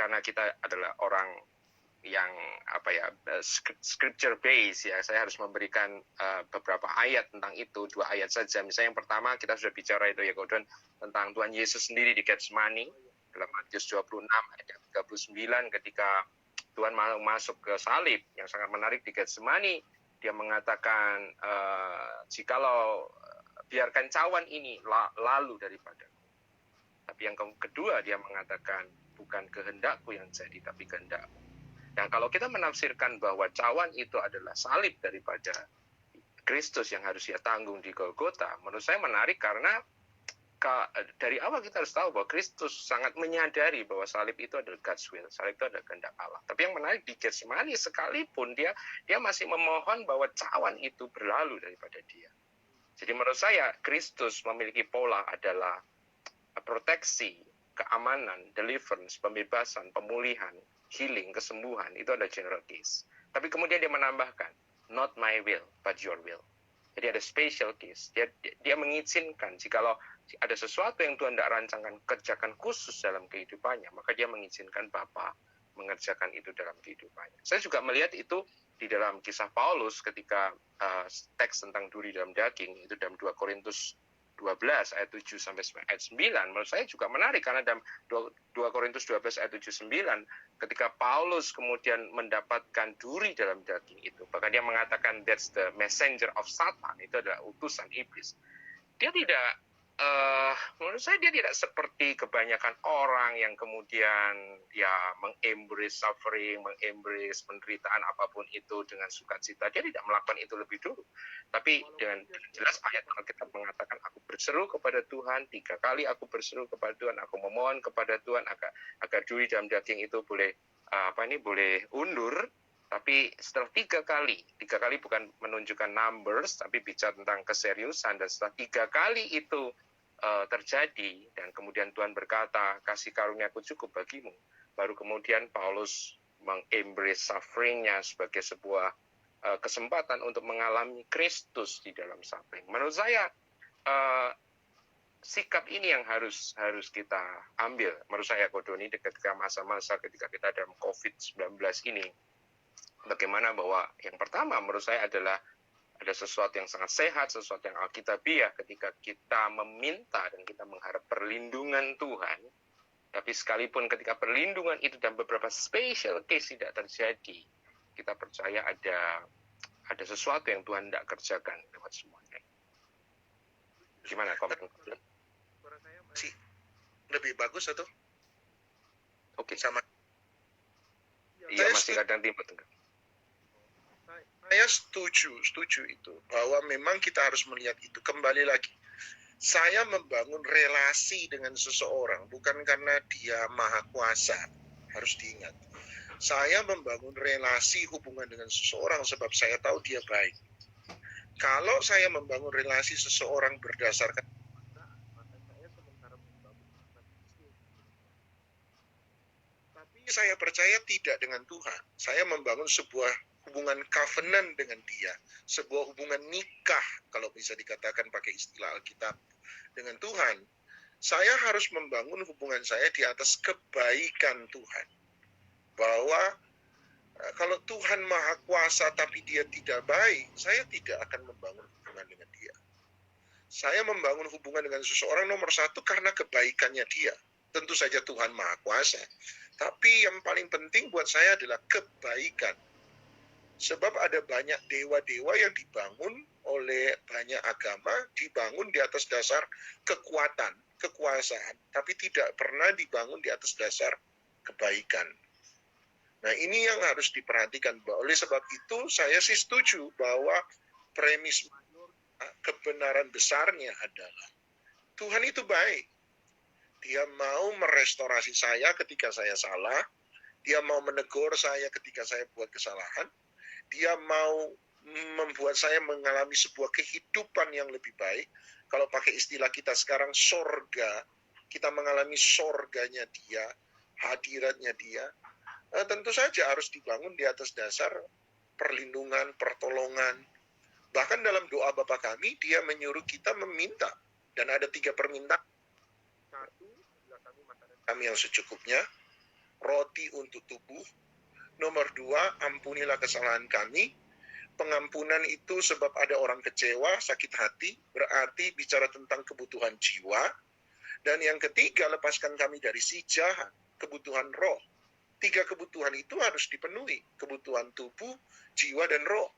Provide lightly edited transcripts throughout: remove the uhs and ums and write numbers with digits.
karena kita adalah orang yang scripture based ya, saya harus memberikan beberapa ayat tentang itu, 2 ayat saja. Misalnya yang pertama kita sudah bicara itu ya Gordon, tentang Tuhan Yesus sendiri di Getsemani dalam Matius 26 ayat 39 ketika Tuhan mau masuk ke salib. Yang sangat menarik di Getsemani, dia mengatakan jikalau biarkan cawan ini lalu daripadaku. Tapi yang kedua dia mengatakan bukan kehendakku yang jadi tapi kehendakmu. Dan kalau kita menafsirkan bahwa cawan itu adalah salib daripada Kristus yang harus dia tanggung di Golgota, menurut saya menarik karena dari awal kita harus tahu bahwa Kristus sangat menyadari bahwa salib itu adalah God's will, salib itu adalah kehendak Allah. Tapi yang menarik di Getsemani sekalipun dia masih memohon bahwa cawan itu berlalu daripada dia. Jadi menurut saya Kristus memiliki pola adalah proteksi, keamanan, deliverance, pembebasan, pemulihan, healing, kesembuhan, itu ada general case. Tapi kemudian dia menambahkan, not my will, but your will. Jadi ada special case. Dia mengizinkan, jikalau ada sesuatu yang Tuhan tidak rancangkan, kerjakan khusus dalam kehidupannya, maka dia mengizinkan Bapa mengerjakan itu dalam kehidupannya. Saya juga melihat itu di dalam kisah Paulus ketika teks tentang duri dalam daging, itu dalam 2 Korintus 12 ayat 7 sampai ayat 9, menurut saya juga menarik karena dalam 2 Korintus 12 ayat 7 9 ketika Paulus kemudian mendapatkan duri dalam daging itu, bahkan dia mengatakan that's the messenger of Satan, itu adalah utusan iblis. Dia tidak menurut saya dia tidak seperti kebanyakan orang yang kemudian ya mengembrace suffering, mengembrace penderitaan apapun itu dengan sukacita. Dia tidak melakukan itu lebih dulu. Tapi dengan jelas ayat Alkitab mengatakan aku berseru kepada Tuhan 3 kali, aku berseru kepada Tuhan, aku memohon kepada Tuhan agar duri dalam daging itu boleh boleh undur. Tapi setelah 3 kali bukan menunjukkan numbers, tapi bicara tentang keseriusan, dan setelah 3 kali itu terjadi, dan kemudian Tuhan berkata, kasih karunia-Ku cukup bagimu, baru kemudian Paulus mengembrace suffering-nya sebagai sebuah kesempatan untuk mengalami Kristus di dalam suffering. Menurut saya, sikap ini yang harus kita ambil. Menurut saya, Kodoni, ketika masa-masa ketika kita dalam COVID-19 ini, bagaimana bahwa yang pertama menurut saya adalah ada sesuatu yang sangat sehat, sesuatu yang alkitabiah ketika kita meminta dan kita mengharap perlindungan Tuhan. Tapi sekalipun ketika perlindungan itu dan beberapa special case tidak terjadi, kita percaya ada sesuatu yang Tuhan tidak kerjakan lewat semuanya. Gimana komen? Suara saya masih lebih bagus atau? Oke. Sama. Iya, masih kadang timbul. Saya setuju itu bahwa memang kita harus melihat itu. Kembali lagi, saya membangun relasi dengan seseorang bukan karena dia maha kuasa, harus diingat. Saya membangun relasi hubungan dengan seseorang sebab saya tahu dia baik. Kalau saya membangun relasi seseorang berdasarkan maka saya sementara membangun tapi saya percaya tidak dengan Tuhan. Saya membangun sebuah hubungan covenant dengan dia, sebuah hubungan nikah kalau bisa dikatakan pakai istilah Alkitab dengan Tuhan. Saya harus membangun hubungan saya di atas kebaikan Tuhan. Bahwa kalau Tuhan maha kuasa tapi dia tidak baik, saya tidak akan membangun hubungan dengan dia. Saya membangun hubungan dengan seseorang nomor satu karena kebaikannya dia. Tentu saja Tuhan maha kuasa. Tapi yang paling penting buat saya adalah kebaikan. Sebab ada banyak dewa-dewa yang dibangun oleh banyak agama, dibangun di atas dasar kekuatan, kekuasaan, tapi tidak pernah dibangun di atas dasar kebaikan. Nah, ini yang harus diperhatikan. Oleh sebab itu, saya sih setuju bahwa premis kebenaran besarnya adalah Tuhan itu baik. Dia mau merestorasi saya ketika saya salah, dia mau menegur saya ketika saya buat kesalahan, dia mau membuat saya mengalami sebuah kehidupan yang lebih baik. Kalau pakai istilah kita sekarang, sorga. Kita mengalami sorganya dia, hadiratnya dia. Tentu saja harus dibangun di atas dasar perlindungan, pertolongan. Bahkan dalam doa Bapa kami, dia menyuruh kita meminta. Dan ada 3 permintaan. 1, kami makan kami yang secukupnya. Roti mati untuk tubuh. Nomor 2, ampunilah kesalahan kami. Pengampunan itu sebab ada orang kecewa, sakit hati, berarti bicara tentang kebutuhan jiwa. Dan yang ketiga, lepaskan kami dari si jahat, kebutuhan roh. 3 kebutuhan itu harus dipenuhi, kebutuhan tubuh, jiwa, dan roh.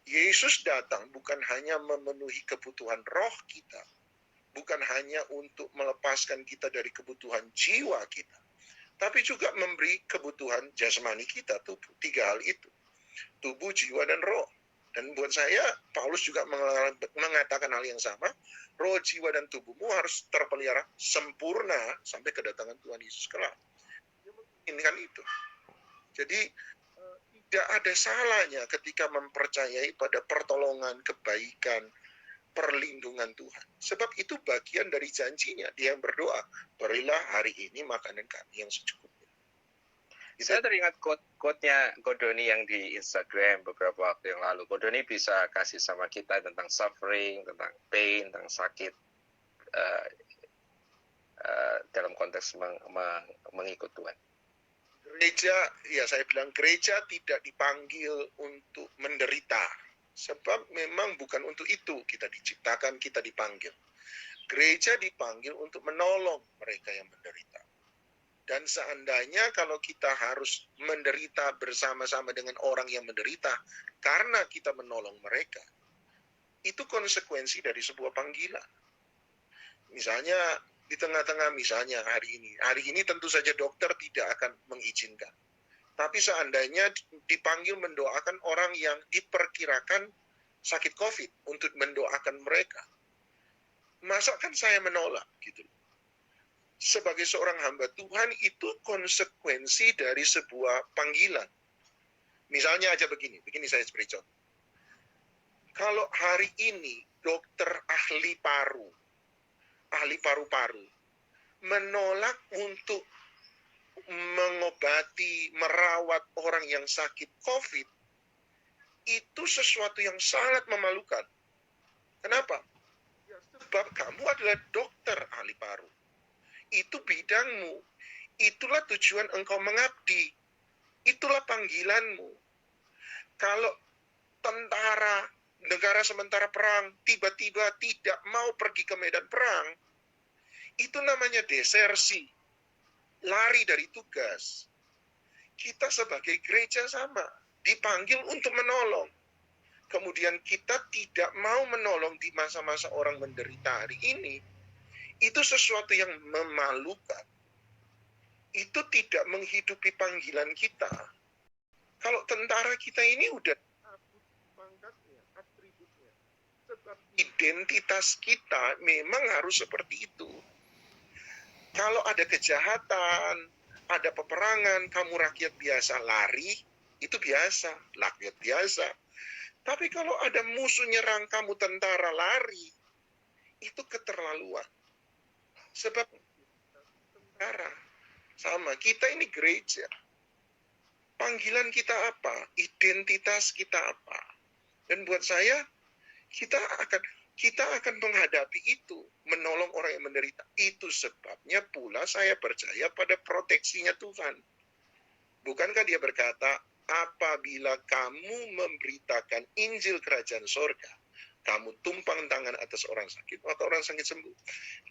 Yesus datang bukan hanya memenuhi kebutuhan roh kita, bukan hanya untuk melepaskan kita dari kebutuhan jiwa kita, tapi juga memberi kebutuhan jasmani kita, tubuh. 3 hal itu, tubuh, jiwa, dan roh. Dan buat saya, Paulus juga mengatakan hal yang sama, roh, jiwa, dan tubuhmu harus terpelihara sempurna sampai kedatangan Tuhan Yesus kelak. Ini kan itu. Jadi, tidak ada salahnya ketika mempercayai pada pertolongan, kebaikan, perlindungan Tuhan. Sebab itu bagian dari janjinya. Dia yang berdoa, berilah hari ini makanan kami yang secukupnya. Saya teringat quote-nya Kodoni yang di Instagram beberapa waktu yang lalu. Kodoni bisa kasih sama kita tentang suffering, tentang pain, tentang sakit dalam konteks mengikut Tuhan. Gereja, ya saya bilang gereja tidak dipanggil untuk menderita. Sebab memang bukan untuk itu kita diciptakan, kita dipanggil. Gereja dipanggil untuk menolong mereka yang menderita. Dan seandainya kalau kita harus menderita bersama-sama dengan orang yang menderita karena kita menolong mereka, itu konsekuensi dari sebuah panggilan. Misalnya di tengah-tengah, misalnya hari ini tentu saja dokter tidak akan mengizinkan. Tapi seandainya dipanggil mendoakan orang yang diperkirakan sakit COVID untuk mendoakan mereka, masa kan saya menolak gitu. Sebagai seorang hamba Tuhan, itu konsekuensi dari sebuah panggilan. Misalnya aja begini saya beri contoh. Kalau hari ini dokter ahli paru-paru menolak untuk mengobati, merawat orang yang sakit COVID, itu sesuatu yang sangat memalukan. Kenapa? Sebab kamu adalah dokter ahli paru. Itu bidangmu, itulah tujuan engkau mengabdi, itulah panggilanmu. Kalau tentara, negara sementara perang, tiba-tiba tidak mau pergi ke medan perang, itu namanya desersi, lari dari tugas. Kita sebagai gereja sama, dipanggil untuk menolong. Kemudian kita tidak mau menolong di masa-masa orang menderita hari ini, itu sesuatu yang memalukan. Itu tidak menghidupi panggilan kita. Kalau tentara kita ini udah pangkatnya, atributnya. Sebab identitas kita memang harus seperti itu. Kalau ada kejahatan, ada peperangan, kamu rakyat biasa lari, itu biasa, rakyat biasa. Tapi kalau ada musuh nyerang kamu tentara lari, itu keterlaluan. Sebab tentara sama, kita ini gereja. Panggilan kita apa? Identitas kita apa? Dan buat saya, kita akan menghadapi itu, menolong orang yang menderita. Itu sebabnya pula saya percaya pada proteksinya Tuhan. Bukankah dia berkata, apabila kamu memberitakan Injil Kerajaan Sorga, kamu tumpang tangan atas orang sakit, maka orang sakit sembuh.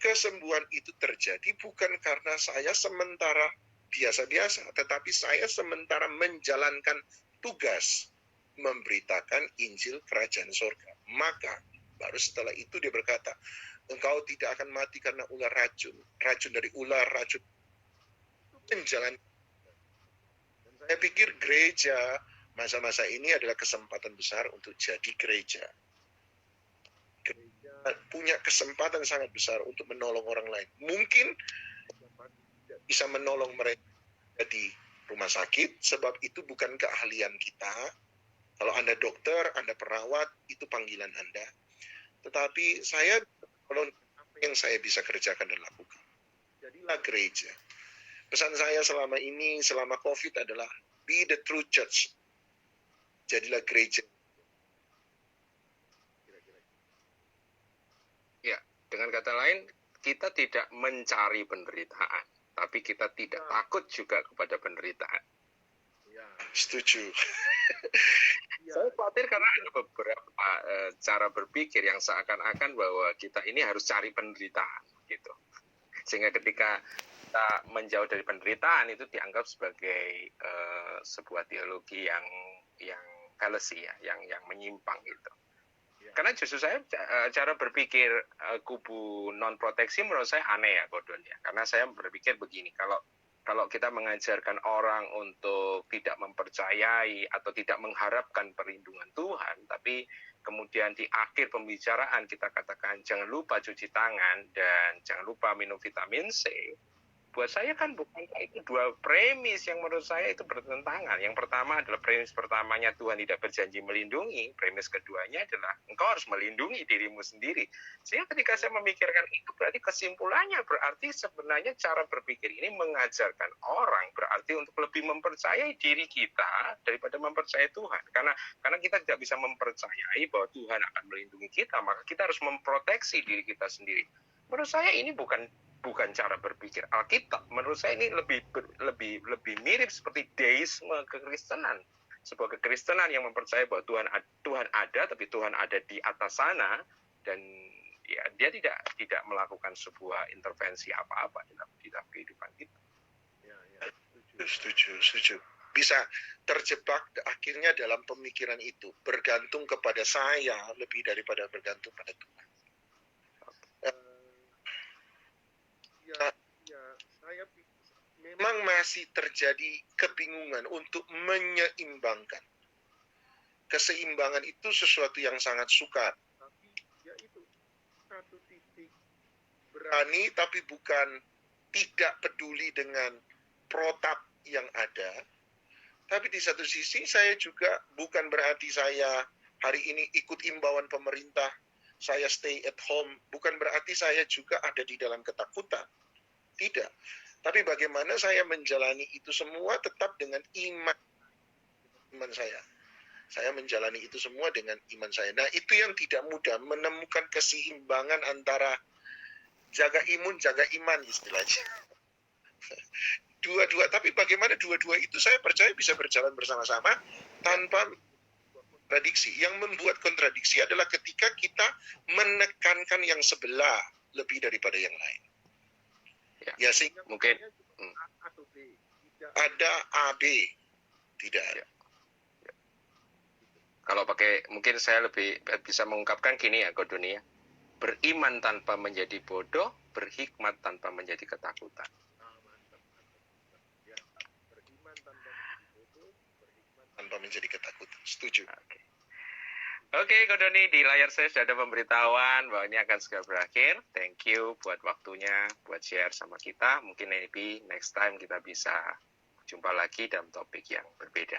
Kesembuhan itu terjadi bukan karena saya sementara biasa-biasa, tetapi saya sementara menjalankan tugas memberitakan Injil Kerajaan Sorga. Maka baru setelah itu dia berkata, engkau tidak akan mati karena ular racun dari ular, racun menjalankan. Dan saya pikir gereja masa-masa ini adalah kesempatan besar untuk jadi gereja. Gereja punya kesempatan sangat besar untuk menolong orang lain. Mungkin tidak bisa menolong mereka di rumah sakit, sebab itu bukan keahlian kita. Kalau Anda dokter, Anda perawat, itu panggilan Anda. Tetapi saya, kalau apa yang saya bisa kerjakan dan lakukan, jadilah gereja. Pesan saya selama ini, selama COVID adalah, be the true church. Jadilah gereja. Ya, dengan kata lain, kita tidak mencari penderitaan. tapi kita tidak takut juga kepada penderitaan. Setuju. Saya khawatir karena ada beberapa cara berpikir yang seakan-akan bahwa kita ini harus cari penderitaan gitu. Sehingga ketika kita menjauh dari penderitaan itu dianggap sebagai sebuah teologi yang fallacy ya, yang menyimpang gitu. Karena justru saya cara berpikir kubu non proteksi menurut saya aneh ya, Gordon ya. Karena saya berpikir begini, kalau kita mengajarkan orang untuk tidak mempercayai atau tidak mengharapkan perlindungan Tuhan, tapi kemudian di akhir pembicaraan kita katakan jangan lupa cuci tangan dan jangan lupa minum vitamin C, buat saya kan bukankah itu dua premis yang menurut saya itu bertentangan. Yang pertama adalah premis pertamanya Tuhan tidak berjanji melindungi, premis keduanya adalah engkau harus melindungi dirimu sendiri. Sehingga ketika saya memikirkan itu berarti kesimpulannya berarti sebenarnya cara berpikir ini mengajarkan orang berarti untuk lebih mempercayai diri kita daripada mempercayai Tuhan. Karena kita tidak bisa mempercayai bahwa Tuhan akan melindungi kita, maka kita harus memproteksi diri kita sendiri. Menurut saya ini bukan cara berpikir Alkitab. Menurut saya ini lebih mirip seperti deisme kekristenan. Sebuah kekristenan yang mempercayai bahwa Tuhan ada, tapi Tuhan ada di atas sana, dan ya dia tidak melakukan sebuah intervensi apa-apa dalam kehidupan kita. Setuju. Bisa terjebak akhirnya dalam pemikiran itu, bergantung kepada saya lebih daripada bergantung pada Tuhan. Saya memang masih terjadi kebingungan untuk menyeimbangkan. Keseimbangan itu sesuatu yang sangat sukar. Tapi ya itu satu titik berani tapi bukan tidak peduli dengan protap yang ada. Tapi di satu sisi saya juga bukan berarti saya hari ini ikut imbauan pemerintah, saya stay at home, bukan berarti saya juga ada di dalam ketakutan. Tidak. Tapi bagaimana saya menjalani itu semua tetap dengan iman saya. Saya menjalani itu semua dengan iman saya. Nah, itu yang tidak mudah, menemukan keseimbangan antara jaga imun, jaga iman istilahnya. Dua-dua, tapi bagaimana dua-dua itu saya percaya bisa berjalan bersama-sama tanpa kontradiksi. Yang membuat kontradiksi adalah ketika kita menekankan yang sebelah lebih daripada yang lain. Ya sehingga mungkin A atau B. Tidak ada A, B. Tidak ada. Kalau pakai, mungkin saya lebih bisa mengungkapkan gini ya, Gordon ya. Beriman tanpa menjadi bodoh, berhikmat tanpa menjadi ketakutan. Beriman tanpa menjadi bodoh, berhikmat tanpa menjadi ketakutan. Setuju. Oke, Kodoni, di layar saya sudah ada pemberitahuan bahwa ini akan segera berakhir. Thank you buat waktunya, buat share sama kita. Mungkin maybe next time kita bisa jumpa lagi dalam topik yang berbeda.